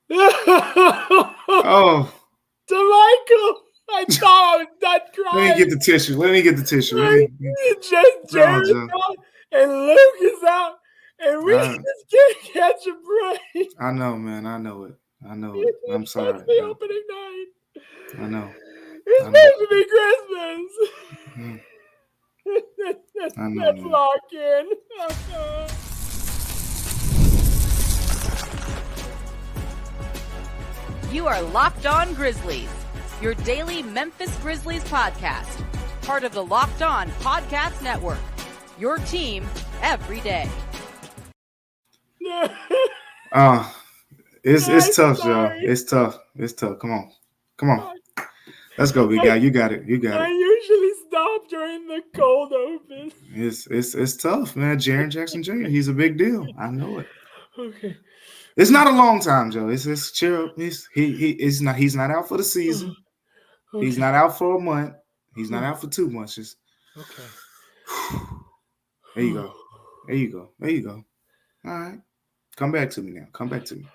Oh, Damichael, I thought I was not crying. let me get the tissue. Let me get the tissue. Let me. Just Oh, Jared's Joe. out and Luke is out, and we I, just can't catch a break. I know, man. I know it. I know it. I'm It's sorry, the Joe. opening night. I know. It's I know. supposed to be Christmas. Mm, I know, Let's man. lock in. You are Locked On Grizzlies, your daily Memphis Grizzlies podcast, part of the Locked On Podcast Network, your team every day. It's tough, Joe. Sorry. It's tough. It's tough. Come on. Let's go, big guy. You got it. You got I it. usually stop during the cold open. It's tough, man. Jaren Jackson Jr. He's a big deal. I know it. Okay. It's not a long time, Joe. It's chill. He's not out for the season. Okay. He's not out for a month. He's not out for 2 months. Just Okay. there you go. There you go. There you go. All right. Come back to me now. Come back to me.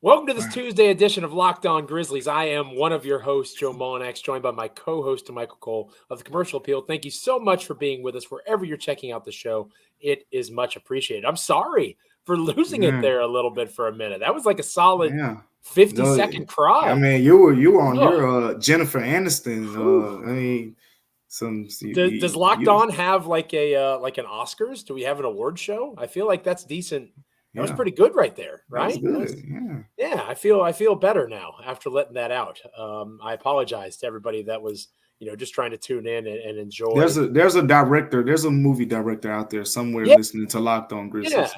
Welcome to this Tuesday edition of Locked On Grizzlies. I am one of your hosts, Joe Mullinax, joined by my co-host, Damichael Cole of the Commercial Appeal. Thank you so much for being with us wherever you're checking out the show. It is much appreciated. I'm sorry for losing it there a little bit for a minute. That was like a solid 50-second cry. I mean, you were on your Jennifer Aniston. I mean, does Locked On have like an Oscars? Do we have an award show? I feel like that's decent. That was pretty good right there, right? That was good. Yeah. I feel better now after letting that out. I apologize to everybody that was, just trying to tune in and enjoy. There's a director, there's a movie director out there somewhere listening to Locked On Grizzlies.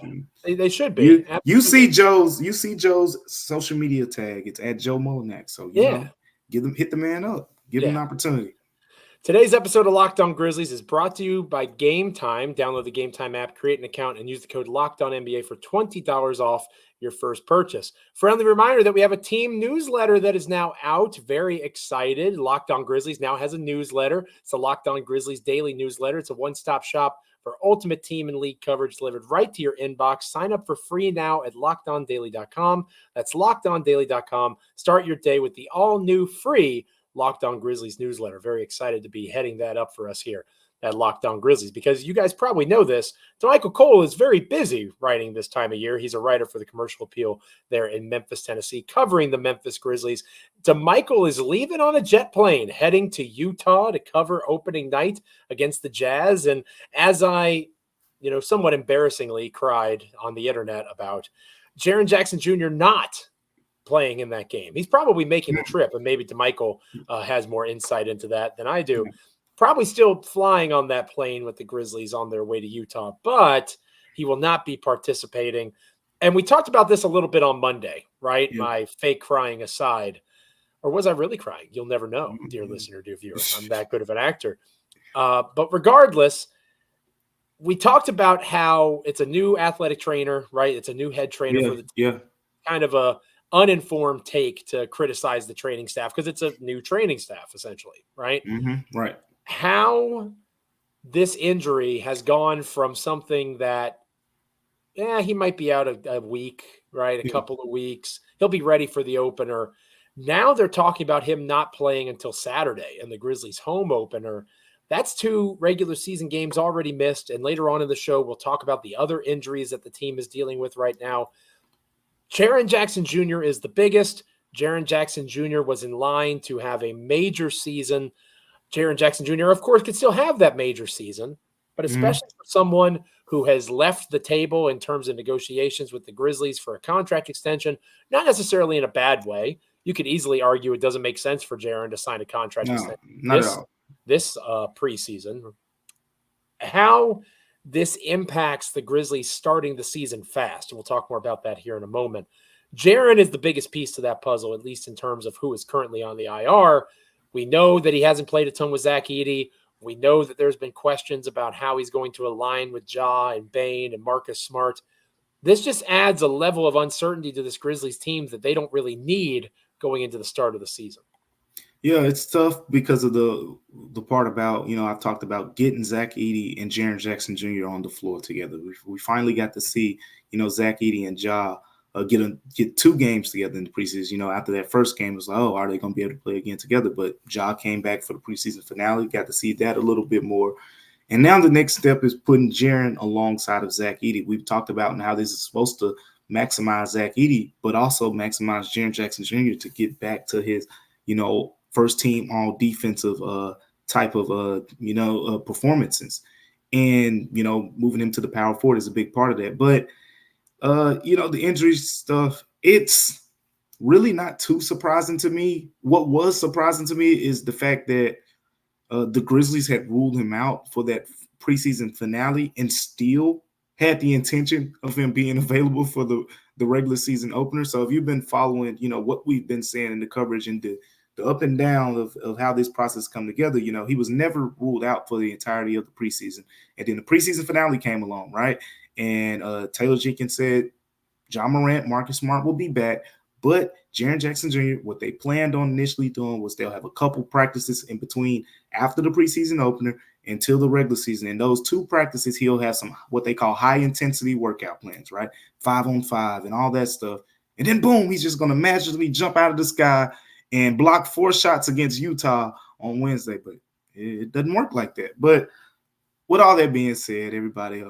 Yeah, they should be. You see Joe's social media tag. It's at Joe Mullinax. So hit the man up. Give him an opportunity. Today's episode of Locked On Grizzlies is brought to you by Gametime. Download the Gametime app, create an account, and use the code LOCKEDONNBA for $20 off your first purchase. Friendly reminder that we have a team newsletter that is now out. Very excited. Locked On Grizzlies now has a newsletter. It's the Locked On Grizzlies daily newsletter. It's a one-stop shop for ultimate team and league coverage delivered right to your inbox. Sign up for free now at LockedOnDaily.com. That's LockedOnDaily.com. Start your day with the all-new free Locked On Grizzlies newsletter. Very excited to be heading that up for us here at Locked On Grizzlies, because you guys probably know this. Damichael Cole is very busy writing this time of year. He's a writer for the Commercial Appeal there in Memphis, Tennessee, covering the Memphis Grizzlies. Damichael is leaving on a jet plane, heading to Utah to cover opening night against the Jazz. And as I, somewhat embarrassingly cried on the internet about Jaren Jackson Jr. not playing in that game. He's probably making the trip, and maybe Damichael has more insight into that than I do. Probably still flying on that plane with the Grizzlies on their way to Utah, but he will not be participating. And we talked about this a little bit on Monday, right? Yeah. My fake crying aside. Or was I really crying? You'll never know, dear listener, dear viewer. I'm that good of an actor. But regardless, we talked about how it's a new athletic trainer, right? It's a new head trainer for the team. Yeah. Kind of a uninformed take to criticize the training staff because it's a new training staff, essentially, right? Mm-hmm. Right. How this injury has gone from something that, he might be out a week, right? A couple of weeks. He'll be ready for the opener. Now they're talking about him not playing until Saturday in the Grizzlies' home opener. That's 2 regular season games already missed. And later on in the show, we'll talk about the other injuries that the team is dealing with right now. Jaren Jackson Jr. is the biggest. Jaren Jackson Jr. was in line to have a major season. Jaren Jackson Jr., of course, could still have that major season, but especially for someone who has left the table in terms of negotiations with the Grizzlies for a contract extension, not necessarily in a bad way. You could easily argue it doesn't make sense for Jaren to sign a contract extension this preseason. How this impacts the Grizzlies starting the season fast, and we'll talk more about that here in a moment. Jaren is the biggest piece to that puzzle, at least in terms of who is currently on the IR. We know that he hasn't played a ton with Zach Edey. We know that there's been questions about how he's going to align with Ja and Bane and Marcus Smart. This just adds a level of uncertainty to this Grizzlies team that they don't really need going into the start of the season. Yeah, it's tough because of the part about, I've talked about getting Zach Edey and Jaren Jackson Jr. on the floor together. We finally got to see, Zach Edey and Ja get 2 games together in the preseason. After that first game, it was like, oh, are they going to be able to play again together? But Ja came back for the preseason finale, got to see that a little bit more. And now the next step is putting Jaren alongside of Zach Edey. We've talked about how this is supposed to maximize Zach Edey, but also maximize Jaren Jackson Jr. to get back to his, first team all defensive type of, performances. And, moving him to the power forward is a big part of that. But, the injury stuff, it's really not too surprising to me. What was surprising to me is the fact that the Grizzlies had ruled him out for that preseason finale and still had the intention of him being available for the regular season opener. So if you've been following, what we've been saying in the coverage and the up and down of how this process come together, he was never ruled out for the entirety of the preseason. And then the preseason finale came along, right? And Taylor Jenkins said Ja Morant, Marcus Smart will be back. But Jaren Jackson Jr., what they planned on initially doing was they'll have a couple practices in between after the preseason opener until the regular season. And those 2 practices, he'll have some what they call high-intensity workout plans, right? 5-on-5 and all that stuff. And then, boom, he's just going to magically jump out of the sky and block 4 shots against Utah on Wednesday. But it doesn't work like that. But with all that being said, everybody,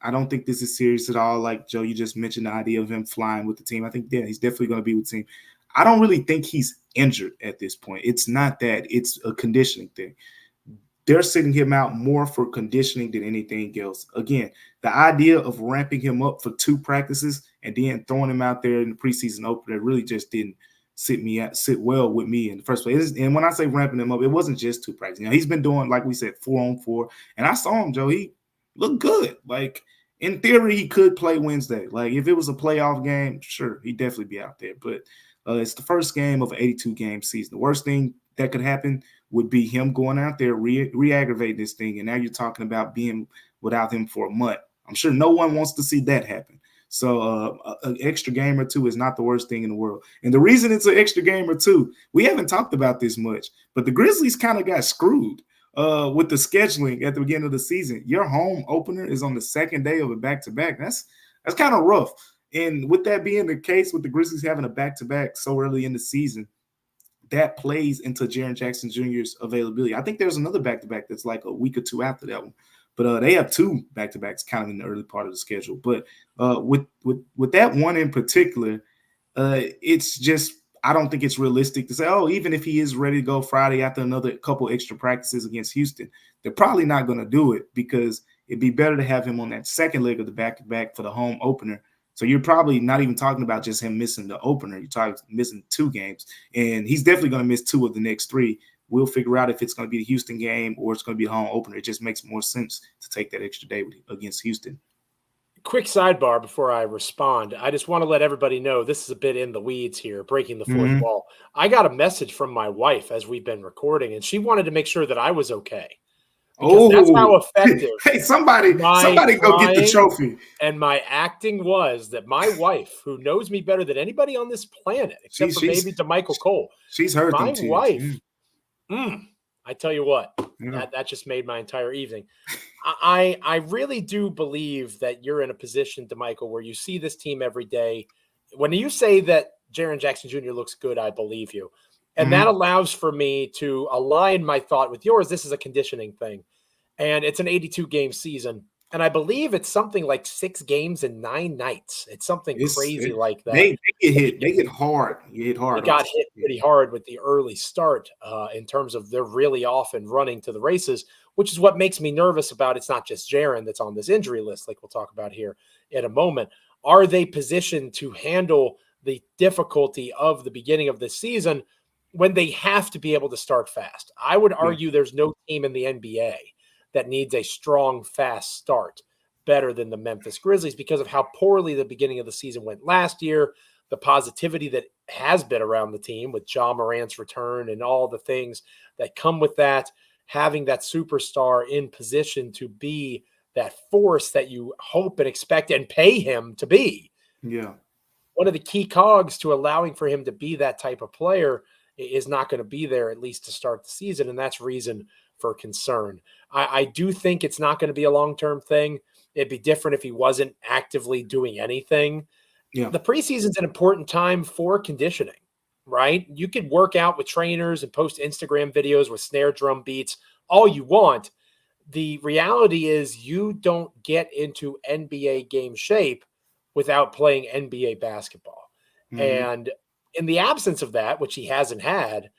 I don't think this is serious at all. Like, Joe, you just mentioned the idea of him flying with the team. I think, yeah, he's definitely going to be with the team. I don't really think he's injured at this point. It's not that. It's a conditioning thing. They're sitting him out more for conditioning than anything else. Again, the idea of ramping him up for 2 practices and then throwing him out there in the preseason opener really just didn't sit well with me in the first place. And when I say ramping him up, it wasn't just 2 practices. He's been doing, like we said, 4-on-4. And I saw him, Joe. He looked good. Like, in theory, he could play Wednesday. Like, if it was a playoff game, sure, he'd definitely be out there. But it's the first game of an 82-game season. The worst thing that could happen would be him going out there, re-aggravating this thing. And now you're talking about being without him for a month. I'm sure no one wants to see that happen. So an extra game or 2 is not the worst thing in the world. And the reason it's an extra game or 2, we haven't talked about this much, but the Grizzlies kind of got screwed with the scheduling at the beginning of the season. Your home opener is on the second day of a back-to-back. That's kind of rough. And with that being the case, with the Grizzlies having a back-to-back so early in the season, that plays into Jaren Jackson Jr.'s availability. I think there's another back-to-back that's like a week or 2 after that one. But they have 2 back-to-backs kind of in the early part of the schedule. But with that one in particular, it's just I don't think it's realistic to say, oh, even if he is ready to go Friday after another couple extra practices against Houston, they're probably not going to do it because it'd be better to have him on that second leg of the back-to-back for the home opener. So you're probably not even talking about just him missing the opener. You're talking missing 2 games. And he's definitely going to miss 2 of the next 3. We'll figure out if it's going to be the Houston game or it's going to be a home opener. It just makes more sense to take that extra day against Houston. Quick sidebar before I respond. I just want to let everybody know this is a bit in the weeds here, breaking the fourth wall. I got a message from my wife as we've been recording, and she wanted to make sure that I was okay. Because that's how effective. Hey, somebody go get the trophy. And my acting was that my wife, who knows me better than anybody on this planet, except for maybe Damichael Cole. She's heard my them wife. I tell you what, that just made my entire evening. I really do believe that you're in a position, Damichael, where you see this team every day. When you say that Jaren Jackson Jr. looks good, I believe you. And that allows for me to align my thought with yours. This is a conditioning thing. And it's an 82-game season. And I believe it's something like 6 games and 9 nights. It's something crazy like that. They get hit. They get hard. You hit hard. They got hit pretty hard with the early start in terms of they're really off and running to the races, which is what makes me nervous about it's not just Jaren that's on this injury list, like we'll talk about here in a moment. Are they positioned to handle the difficulty of the beginning of the season when they have to be able to start fast? I would argue there's no team in the NBA that needs a strong, fast start better than the Memphis Grizzlies because of how poorly the beginning of the season went last year, the positivity that has been around the team with Ja Morant's return and all the things that come with that, having that superstar in position to be that force that you hope and expect and pay him to be. Yeah. One of the key cogs to allowing for him to be that type of player is not going to be there, at least to start the season, and that's reason for concern. I do think it's not going to be a long-term thing. It'd be different if he wasn't actively doing anything. Yeah. The preseason's an important time for conditioning, right? You could work out with trainers and post Instagram videos with snare drum beats all you want. The reality is you don't get into NBA game shape without playing NBA basketball. Mm-hmm. And in the absence of that, which he hasn't had,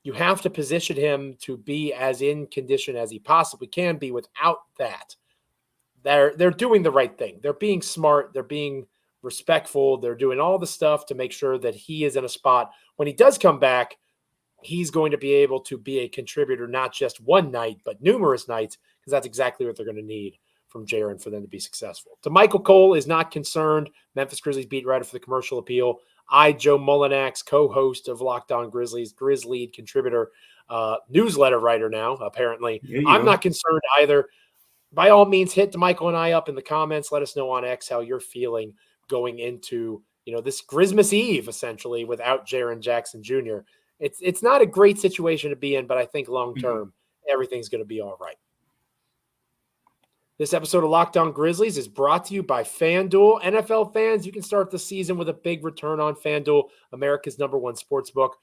you have to position him to be as in condition as he possibly can be without that. They're doing the right thing. They're being smart. They're being respectful. They're doing all the stuff to make sure that he is in a spot when he does come back, he's going to be able to be a contributor, not just one night, but numerous nights, because that's exactly what they're going to need from Jaren for them to be successful. Damichael Cole is not concerned. Memphis Grizzlies beat writer for the Commercial Appeal. Joe Mullinax, co-host of Locked On Grizzlies, Grizz lead contributor, newsletter writer now, apparently. I'm not concerned either. By all means, hit Damichael and I up in the comments. Let us know on X how you're feeling going into, this Grizzmas Eve, essentially, without Jaren Jackson Jr. It's not a great situation to be in, but I think long-term, everything's going to be all right. This episode of Locked On Grizzlies is brought to you by FanDuel. NFL fans, you can start the season with a big return on FanDuel, America's #1 sportsbook.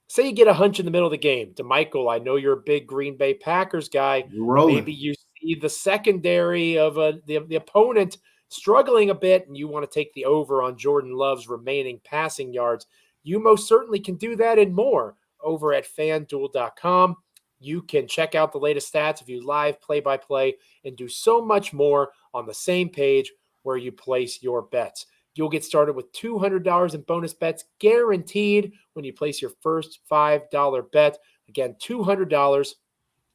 Say you get a hunch in the middle of the game. Damichael, I know you're a big Green Bay Packers guy. Maybe you see the secondary of the opponent struggling a bit, and you want to take the over on Jordan Love's remaining passing yards. You most certainly can do that and more over at FanDuel.com. You can check out the latest stats, view live play-by-play, and do so much more on the same page where you place your bets. You'll get started with $200 in bonus bets guaranteed when you place your first $5 bet. Again, $200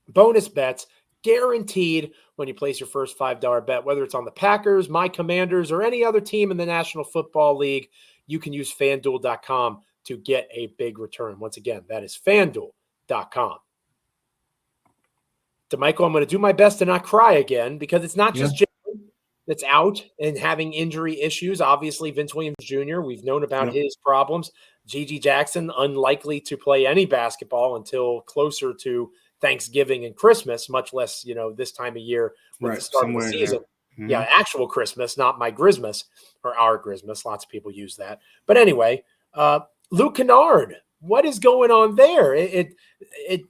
bonus bets guaranteed when you place your first $5 bet, whether it's on the Packers, my Commanders, or any other team in the National Football League. You can use FanDuel.com to get a big return. Once again, that is FanDuel.com. Damichael, I'm going to do my best to not cry again because it's not just Jalen that's out and having injury issues. Obviously, Vince Williams Jr., we've known about his problems. Gigi Jackson, unlikely to play any basketball until closer to Thanksgiving and Christmas, much less, this time of year with the start of the season. Yeah, actual Christmas, not my Grizzmas or our Grizzmas. Lots of people use that. But anyway, Luke Kennard, what is going on there? It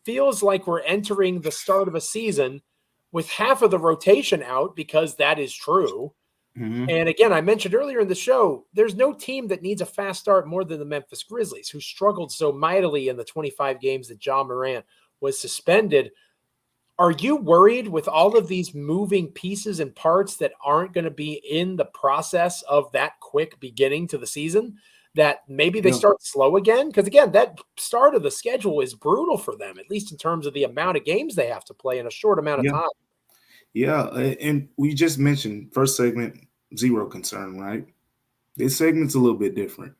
feels like we're entering the start of a season with half of the rotation out, because that is true. And again, I mentioned earlier in the show, there's no team that needs a fast start more than the Memphis Grizzlies, who struggled so mightily in the 25 games that Ja Morant was suspended. Are you worried with all of these moving pieces and parts that aren't going to be in the process of that quick beginning to the season, that maybe they start slow again? Because again, that start of the schedule is brutal for them, at least in terms of the amount of games they have to play in a short amount of time. Yeah, and we just mentioned first segment, zero concern, right? This segment's a little bit different.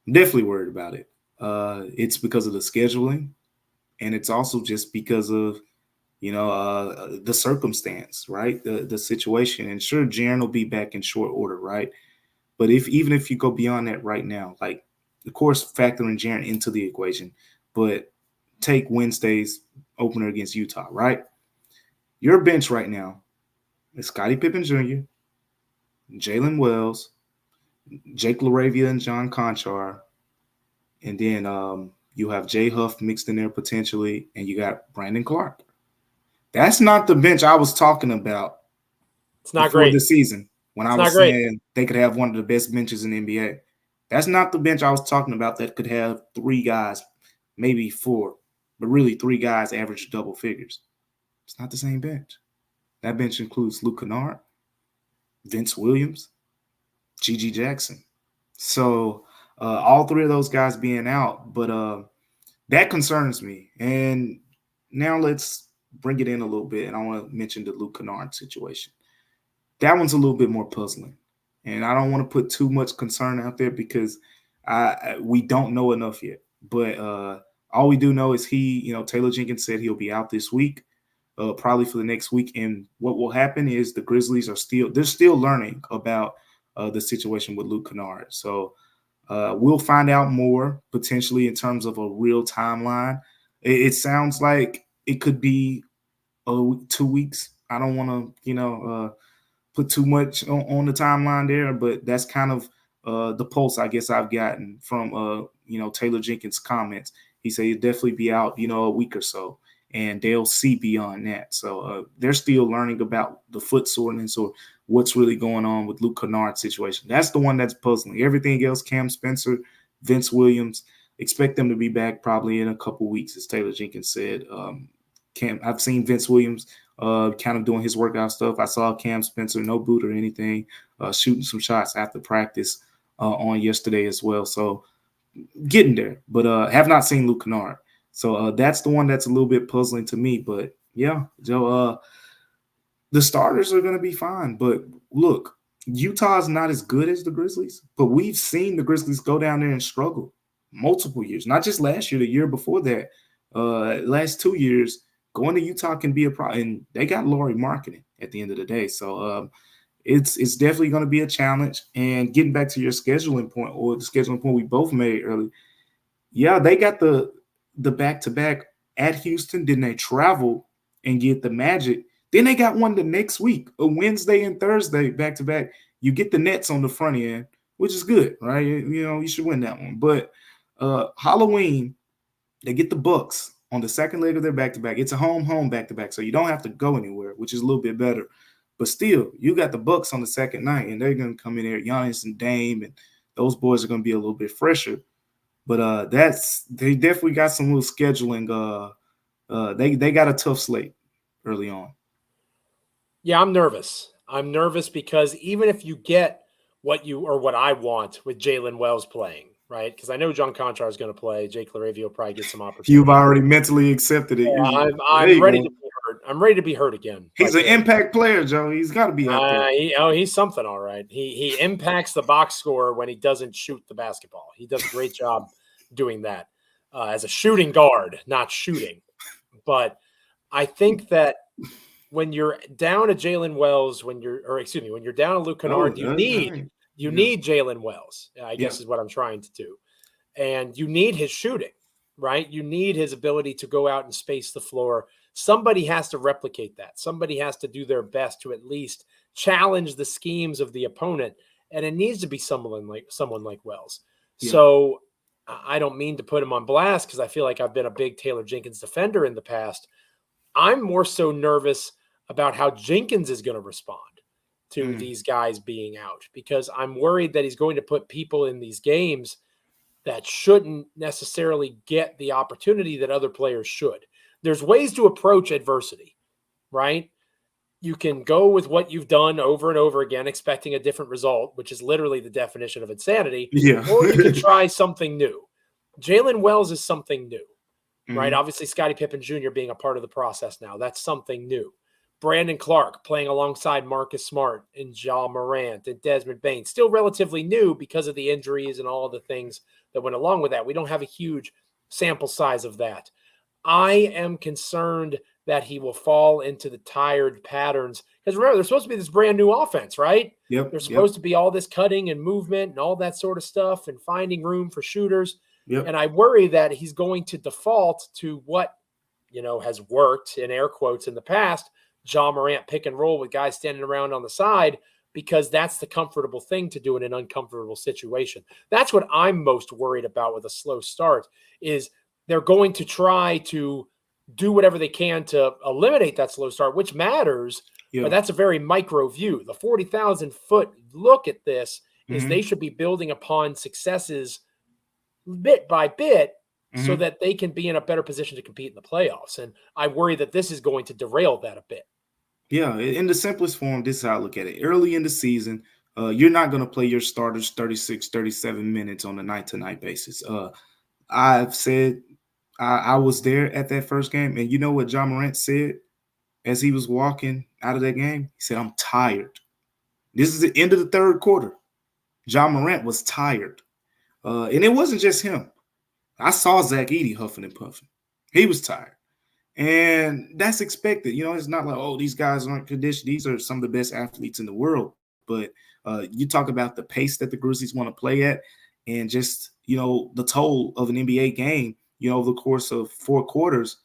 I'm definitely worried about it. It's because of the scheduling, and it's also just because of the circumstance, right? The situation. And sure, Jaren will be back in short order, right? But even if you go beyond that right now, like, of course, factoring Jaren into the equation, but take Wednesday's opener against Utah, right? Your bench right now is Scottie Pippen Jr., Jalen Wells, Jake LaRavia and John Conchar, and then you have Jay Huff mixed in there potentially, and you got Brandon Clark. That's not the bench I was talking about. It's not great this season when I was saying they could have one of the best benches in the NBA. That's not the bench I was talking about that could have three guys, maybe four, but really three guys average double figures. It's not the same bench. That bench includes Luke Kennard, Vince Williams, Gigi Jackson. So all three of those guys being out, but that concerns me. And now let's bring it in a little bit, and I want to mention the Luke Kennard situation. That one's a little bit more puzzling, and I don't want to put too much concern out there because we don't know enough yet. But all we do know is Taylor Jenkins said he'll be out this week, probably for the next week. And what will happen is the Grizzlies are still learning about the situation with Luke Kennard. So we'll find out more potentially in terms of a real timeline. It sounds like it could be 2 weeks. I don't want to, put too much on the timeline there, but that's kind of the pulse I guess I've gotten from Taylor Jenkins' comments. He said he'll definitely be out, a week or so, and they'll see beyond that. So they're still learning about the foot soreness or what's really going on with Luke Kennard's situation. That's the one that's puzzling. Everything else, Cam Spencer, Vince Williams, expect them to be back probably in a couple weeks, as Taylor Jenkins said. I've seen Vince Williams kind of doing his workout stuff. I saw Cam Spencer, no boot or anything, shooting some shots after practice on yesterday as well. So getting there, but have not seen Luke Kennard. So that's the one that's a little bit puzzling to me. But yeah, Joe, the starters are going to be fine. But look, Utah's not as good as the Grizzlies, but we've seen the Grizzlies go down there and struggle multiple years, not just last year, the year before that. Last 2 years, going to Utah can be a problem. And they got Lauri Markkanen at the end of the day. So it's definitely going to be a challenge. And getting back to your scheduling point, or the scheduling point we both made earlier, yeah, they got the back-to-back at Houston. Then they travel and get the Magic. Then they got one the next week, a Wednesday and Thursday back-to-back. You get the Nets on the front end, which is good, right? You should win that one. But Halloween, they get the Bucks on the second leg of their back-to-back. It's a home back-to-back, so you don't have to go anywhere, which is a little bit better. But still, you got the Bucks on the second night, and they're going to come in there, Giannis and Dame, and those boys are going to be a little bit fresher. But they definitely got some little scheduling. They got a tough slate early on. Yeah, I'm nervous. I'm nervous because even if you get what I want with Jalen Wells playing, right? Because I know John Conchar is going to play. Jake LaRavia will probably get some opportunity. You've already mentally accepted it. Yeah, I'm ready to be hurt. I'm ready to be hurt again. He's an impact player, Joe. He's got to be out there. He's something, all right. He impacts the box score when he doesn't shoot the basketball. He does a great job doing that as a shooting guard, not shooting. But I think that when you're down to Jalen Wells, when you're down to Luke Kennard, you need Jalen Wells, I guess is what I'm trying to do. And you need his shooting, right? You need his ability to go out and space the floor. Somebody has to replicate that. Somebody has to do their best to at least challenge the schemes of the opponent. And it needs to be someone like Wells. Yeah. So I don't mean to put him on blast because I feel like I've been a big Taylor Jenkins defender in the past. I'm more so nervous about how Jenkins is going to respond to these guys being out, because I'm worried that he's going to put people in these games that shouldn't necessarily get the opportunity that other players should. There's ways to approach adversity, right? You can go with what you've done over and over again, expecting a different result, which is literally the definition of insanity. Yeah. Or you can try something new. Jalen Wells is something new, right? Obviously, Scottie Pippen Jr. being a part of the process now, that's something new. Brandon Clark playing alongside Marcus Smart and Ja Morant and Desmond Bane, still relatively new because of the injuries and all the things that went along with that. We don't have a huge sample size of that. I am concerned that he will fall into the tired patterns. Because remember, there's supposed to be this brand new offense, right? Yep. There's supposed to be all this cutting and movement and all that sort of stuff and finding room for shooters. Yep. And I worry that he's going to default to what, has worked in air quotes in the past, Ja Morant pick and roll with guys standing around on the side, because that's the comfortable thing to do in an uncomfortable situation. That's what I'm most worried about with a slow start, is they're going to try to do whatever they can to eliminate that slow start, which matters, but that's a very micro view. The 40,000-foot look at this is they should be building upon successes bit by bit so that they can be in a better position to compete in the playoffs. And I worry that this is going to derail that a bit. Yeah, in the simplest form, this is how I look at it. Early in the season, you're not going to play your starters 36, 37 minutes on a night-to-night basis. I've said I was there at that first game, and you know what Ja Morant said as he was walking out of that game? He said, "I'm tired." This is the end of the third quarter. Ja Morant was tired. And it wasn't just him. I saw Zach Edey huffing and puffing. He was tired. And that's expected. It's not like, oh, these guys aren't conditioned. These are some of the best athletes in the world. But you talk about the pace that the Grizzlies want to play at, and just, the toll of an NBA game, over the course of 4 quarters.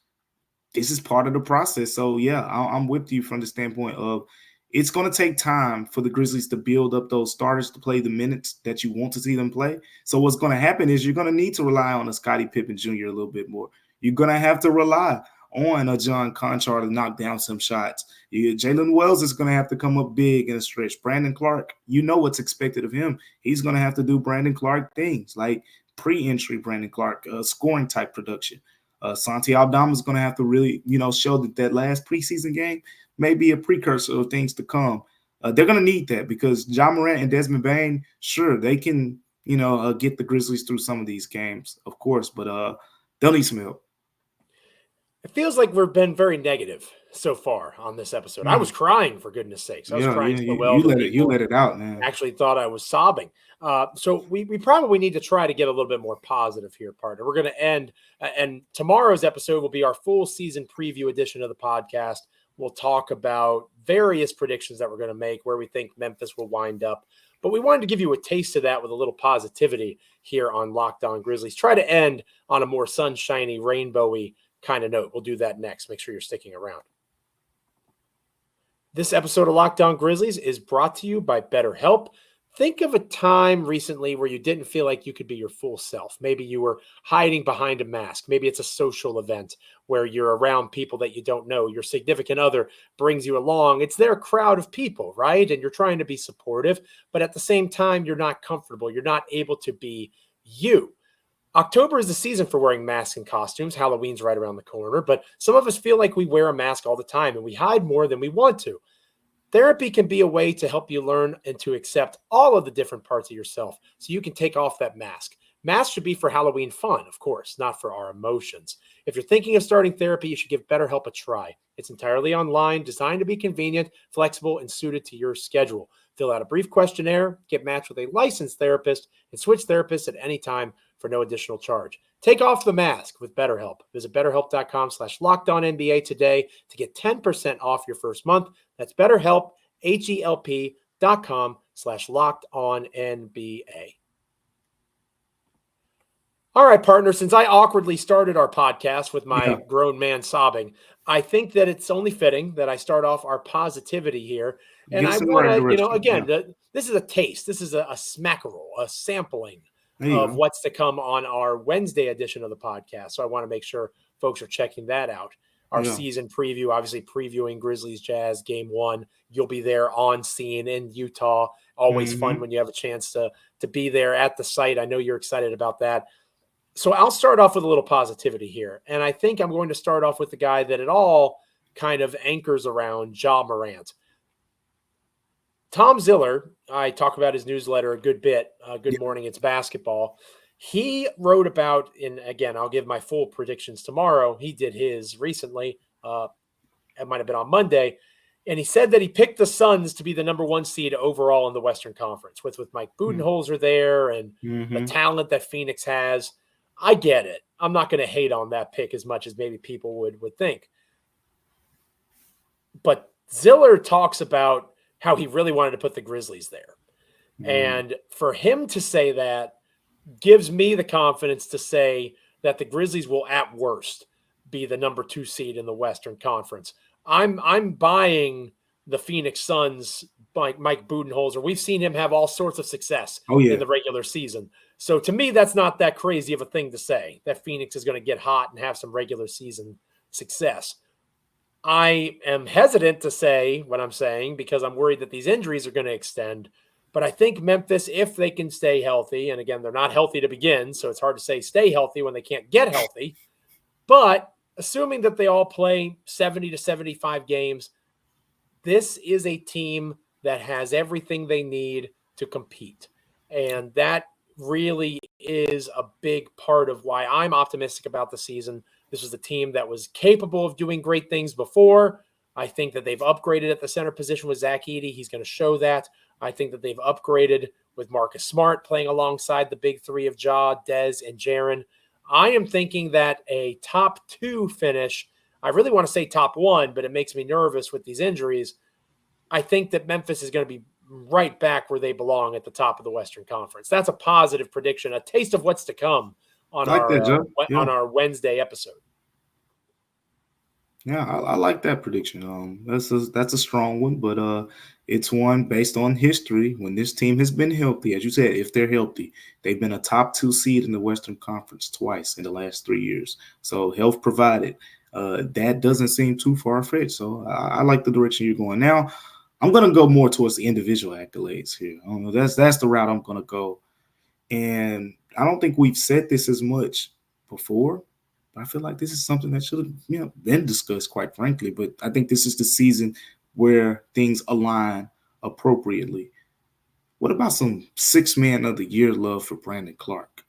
This is part of the process. So, yeah, I'm with you from the standpoint of it's going to take time for the Grizzlies to build up those starters to play the minutes that you want to see them play. So what's going to happen is you're going to need to rely on a Scottie Pippen Jr. a little bit more. You're going to have to rely on a John Conchar to knock down some shots. Jalen Wells is going to have to come up big in a stretch. Brandon Clark, you know what's expected of him. He's going to have to do Brandon Clark things like pre-entry Brandon Clark, scoring type production. Santi Aldama is going to have to really, show that last preseason game may be a precursor of things to come. They're going to need that because Ja Morant and Desmond Bane, sure, they can, get the Grizzlies through some of these games, of course, but they'll need some help. It feels like we've been very negative so far on this episode. I was crying, for goodness sakes. I was crying so well. You let it out, man. Actually thought I was sobbing. So we probably need to try to get a little bit more positive here, partner. We're going to end, and tomorrow's episode will be our full season preview edition of the podcast. We'll talk about various predictions that we're going to make, where we think Memphis will wind up. But we wanted to give you a taste of that with a little positivity here on Locked On Grizzlies. Try to end on a more sunshiny, rainbowy kind of note. We'll do that next. Make sure you're sticking around. This episode of Locked On Grizzlies is brought to you by BetterHelp. Think of a time recently where you didn't feel like you could be your full self. Maybe you were hiding behind a mask. Maybe it's a social event where you're around people that you don't know. Your significant other brings you along. It's their crowd of people, right? And you're trying to be supportive, but at the same time, you're not comfortable. You're not able to be you. October is the season for wearing masks and costumes. Halloween's right around the corner, but some of us feel like we wear a mask all the time and we hide more than we want to. Therapy can be a way to help you learn and to accept all of the different parts of yourself so you can take off that mask. Masks should be for Halloween fun, of course, not for our emotions. If you're thinking of starting therapy, you should give BetterHelp a try. It's entirely online, designed to be convenient, flexible, and suited to your schedule. Fill out a brief questionnaire, get matched with a licensed therapist, and switch therapists at any time for no additional charge. Take off the mask with BetterHelp. Visit BetterHelp.com/LockedOnNBA today to get 10% off your first month. That's BetterHelp, HELP.com/LockedOnNBA. All right, partner, since I awkwardly started our podcast with my grown man sobbing, I think that it's only fitting that I start off our positivity here. And I want to, this is a taste. This is a smackerel, a sampling of what's to come on our Wednesday edition of the podcast. So I want to make sure folks are checking that out. Our season preview, obviously previewing Grizzlies Jazz game 1. You'll be there on scene in Utah. Always fun when you have a chance to be there at the site. I know you're excited about that. So I'll start off with a little positivity here. And I think I'm going to start off with the guy that it all kind of anchors around, Ja Morant. Tom Ziller, I talk about his newsletter a good bit. Good Morning, It's Basketball. He wrote about, and again, I'll give my full predictions tomorrow. He did his recently. It might have been on Monday. And he said that he picked the Suns to be the number 1 seed overall in the Western Conference with Mike Budenholzer there and the talent that Phoenix has. I get it. I'm not going to hate on that pick as much as maybe people would think. But Ziller talks about how he really wanted to put the Grizzlies there. And for him to say that gives me the confidence to say that the Grizzlies will at worst be the number 2 seed in the Western Conference. I'm buying the Phoenix Suns, Mike Budenholzer. We've seen him have all sorts of success in the regular season. So to me, that's not that crazy of a thing to say, that Phoenix is going to get hot and have some regular season success. I am hesitant to say what I'm saying because I'm worried that these injuries are going to extend. But I think Memphis, if they can stay healthy, and again, they're not healthy to begin, so it's hard to say stay healthy when they can't get healthy. But assuming that they all play 70 to 75 games, this is a team that has everything they need to compete. And that really is a big part of why I'm optimistic about the season. This was a team that was capable of doing great things before. I think that they've upgraded at the center position with Zach Edey. He's going to show that. I think that they've upgraded with Marcus Smart playing alongside the big 3 of Ja, Dez, and Jaren. I am thinking that a top 2 finish, I really want to say top 1, but it makes me nervous with these injuries. I think that Memphis is going to be right back where they belong at the top of the Western Conference. That's a positive prediction, a taste of what's to come on on our Wednesday episode. Yeah, I like that prediction. That's a strong one, but it's one based on history. When this team has been healthy, as you said, if they're healthy, they've been a top 2 seed in the Western Conference twice in the last 3 years. So health provided, that doesn't seem too far fetched. So I like the direction you're going. Now, I'm gonna go more towards the individual accolades here. I don't know. That's the route I'm gonna go, and I don't think we've said this as much before. I feel like this is something that should have, been discussed, quite frankly. But I think this is the season where things align appropriately. What about some 6 man of the year love for Brandon Clark?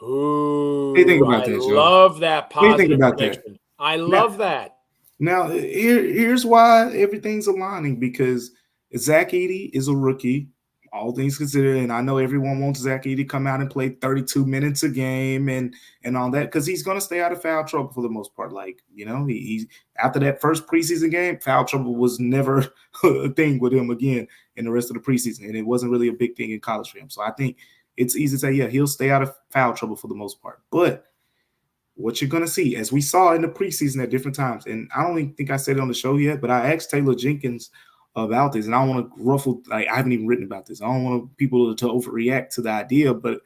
What do you think Ooh, about I that, Joe? love that What do you think positive about that? prediction. I Now, love that. here's why everything's aligning, because Zach Edey is a rookie, all things considered, and I know everyone wants Zach Edey to come out and play 32 minutes a game and all that, because he's going to stay out of foul trouble for the most part. Like, he after that first preseason game, foul trouble was never a thing with him again in the rest of the preseason, and it wasn't really a big thing in college for him. So I think it's easy to say, yeah, he'll stay out of foul trouble for the most part. But what you're going to see, as we saw in the preseason at different times, and I don't even think I said it on the show yet, but I asked Taylor Jenkins about this, and I don't want to ruffle, like, I haven't even written about this. I don't want people to overreact to the idea, but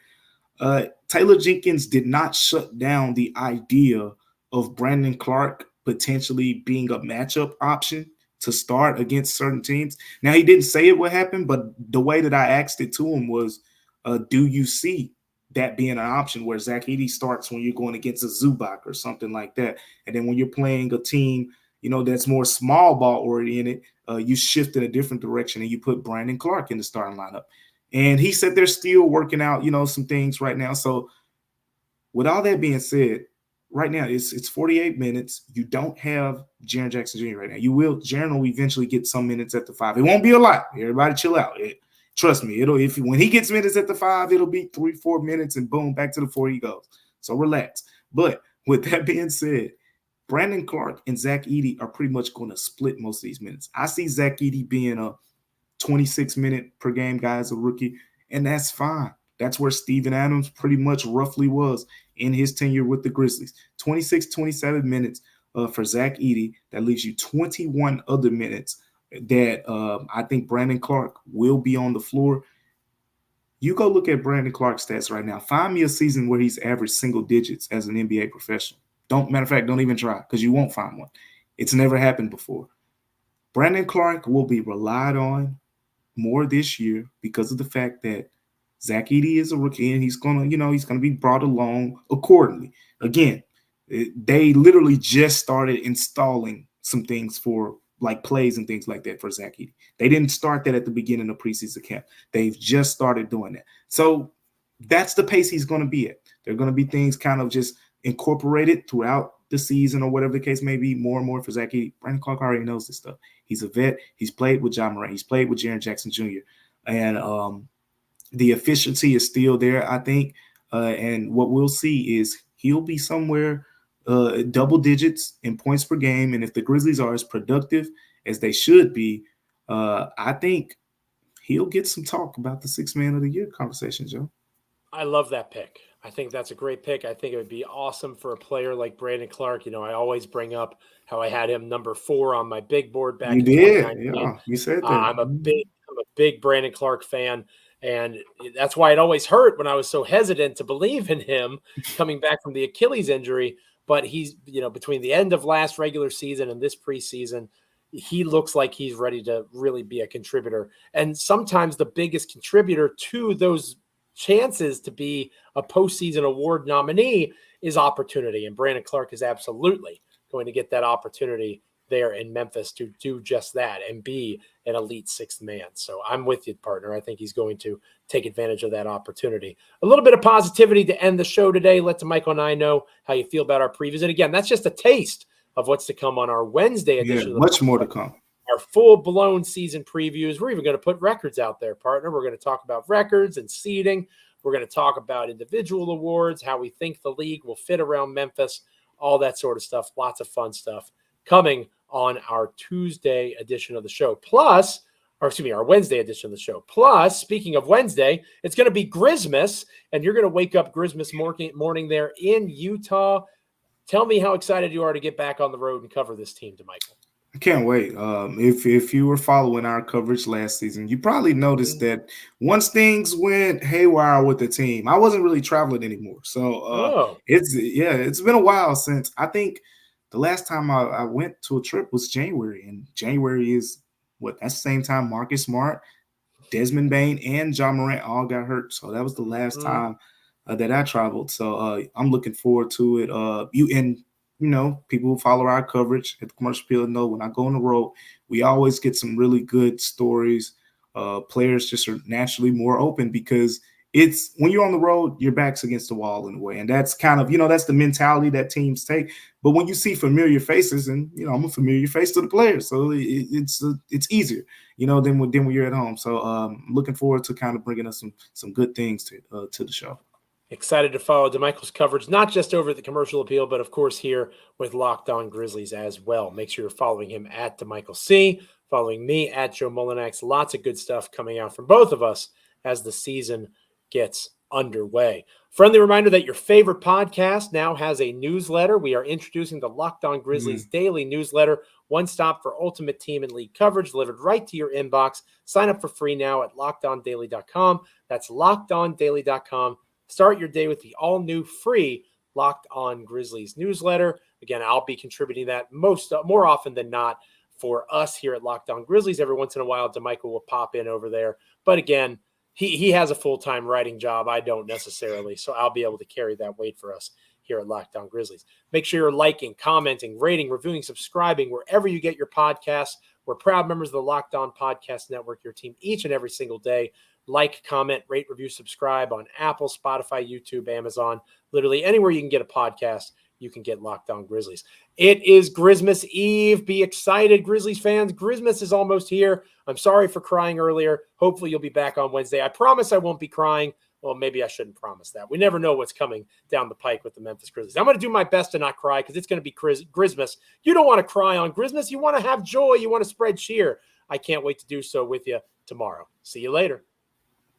Taylor Jenkins did not shut down the idea of Brandon Clark potentially being a matchup option to start against certain teams. Now, he didn't say it would happen, but the way that I asked it to him was, do you see that being an option where Zach Edey starts when you're going against a Zubac or something like that? And then when you're playing a team, that's more small ball oriented, you shift in a different direction and you put Brandon Clark in the starting lineup. And he said they're still working out, some things right now. So with all that being said, right now it's 48 minutes. You don't have Jaren Jackson Jr. right now. Jaren will eventually get some minutes at the 5. It won't be a lot. Everybody chill out. Trust me, when he gets minutes at the 5, it'll be 3-4 minutes and boom, back to the 4 he goes. So relax. But with that being said, Brandon Clark and Zach Edey are pretty much going to split most of these minutes. I see Zach Edey being a 26-minute per game guy as a rookie, and that's fine. That's where Steven Adams pretty much roughly was in his tenure with the Grizzlies. 26, 27 minutes for Zach Edey. That leaves you 21 other minutes that I think Brandon Clark will be on the floor. You go look at Brandon Clark's stats right now. Find me a season where he's averaged single digits as an NBA professional. Matter of fact, don't even try, because you won't find one. It's never happened before. Brandon Clark will be relied on more this year because of the fact that Zach Edey is a rookie and he's gonna be brought along accordingly. Again, they literally just started installing some things for like plays and things like that for Zach Edey. They didn't start that at the beginning of preseason camp. They've just started doing that. So that's the pace he's going to be at. There are going to be things kind of just incorporated throughout the season or whatever the case may be, more and more for Zach Edey. Brandon Clark already knows this stuff. He's a vet. He's played with Ja Morant. He's played with Jaren Jackson Jr. And the efficiency is still there, I think. And what we'll see is he'll be somewhere double digits in points per game. And if the Grizzlies are as productive as they should be, I think he'll get some talk about the 6-man of the year conversation, Joe. I love that pick. I think that's a great pick. I think it would be awesome for a player like Brandon Clark. I always bring up how I had him number 4 on my big board back in 2019. Yeah, you said that. I'm a big Brandon Clark fan. And that's why it always hurt when I was so hesitant to believe in him coming back from the Achilles injury. But he's, between the end of last regular season and this preseason, he looks like he's ready to really be a contributor. And sometimes the biggest contributor to those chances to be a postseason award nominee is opportunity. And Brandon Clark is absolutely going to get that opportunity there in Memphis to do just that and be an elite 6th man. So I'm with you, partner. I think he's going to take advantage of that opportunity. A little bit of positivity to end the show today. Let Damichael and I know how you feel about our previews. And again, that's just a taste of what's to come on our Wednesday edition. Much more to come. Our full-blown season previews. We're even going to put records out there, partner. We're going to talk about records and seeding. We're going to talk about individual awards, how we think the league will fit around Memphis, all that sort of stuff. Lots of fun stuff coming on our Tuesday edition of the show. Our Wednesday edition of the show. Plus, speaking of Wednesday, it's going to be Grizzmas, and you're going to wake up Grizzmas morning there in Utah. Tell me how excited you are to get back on the road and cover this team, Damichael. I can't wait. If you were following our coverage last season, you probably noticed that once things went haywire with the team, I wasn't really traveling anymore. So it's been a while since I think the last time I went to a trip was January, and January is that's the same time Marcus Smart, Desmond Bain, and Ja Morant all got hurt. So that was the last time that I traveled. So I'm looking forward to it. People who follow our coverage at the Commercial Appeal know when I go on the road, we always get some really good stories. Players just are naturally more open because it's when you're on the road, your back's against the wall in a way. And that's kind of, that's the mentality that teams take. But when you see familiar faces, and, I'm a familiar face to the players, so it's easier, than when you're at home. So looking forward to kind of bringing us some good things to the show. Excited to follow Damichael's coverage, not just over at the Commercial Appeal, but of course here with Locked On Grizzlies as well. Make sure you're following him at Damichael C, following me at Joe Mullinax. Lots of good stuff coming out from both of us as the season gets underway. Friendly reminder that your favorite podcast now has a newsletter. We are introducing the Locked On Grizzlies daily newsletter, one stop for ultimate team and league coverage delivered right to your inbox. Sign up for free now at lockedondaily.com. That's lockedondaily.com. Start your day with the all-new free Locked On Grizzlies newsletter. Again, I'll be contributing that more often than not for us here at Locked On Grizzlies. Every once in a while, Damichael will pop in over there. But again, he has a full-time writing job. I don't necessarily, so I'll be able to carry that weight for us here at Locked On Grizzlies. Make sure you're liking, commenting, rating, reviewing, subscribing wherever you get your podcasts. We're proud members of the Locked On Podcast Network, your team each and every single day. Like, comment, rate, review, subscribe on Apple, Spotify, YouTube, Amazon, literally anywhere you can get a podcast, you can get Locked On Grizzlies. It is Grizzmas Eve. Be excited, Grizzlies fans. Grizzmas is almost here. I'm sorry for crying earlier. Hopefully you'll be back on Wednesday. I promise I won't be crying. Well, maybe I shouldn't promise that. We never know what's coming down the pike with the Memphis Grizzlies. I'm going to do my best to not cry because it's going to be Grizzmas. You don't want to cry on Grizzmas. You want to have joy. You want to spread cheer. I can't wait to do so with you tomorrow. See you later.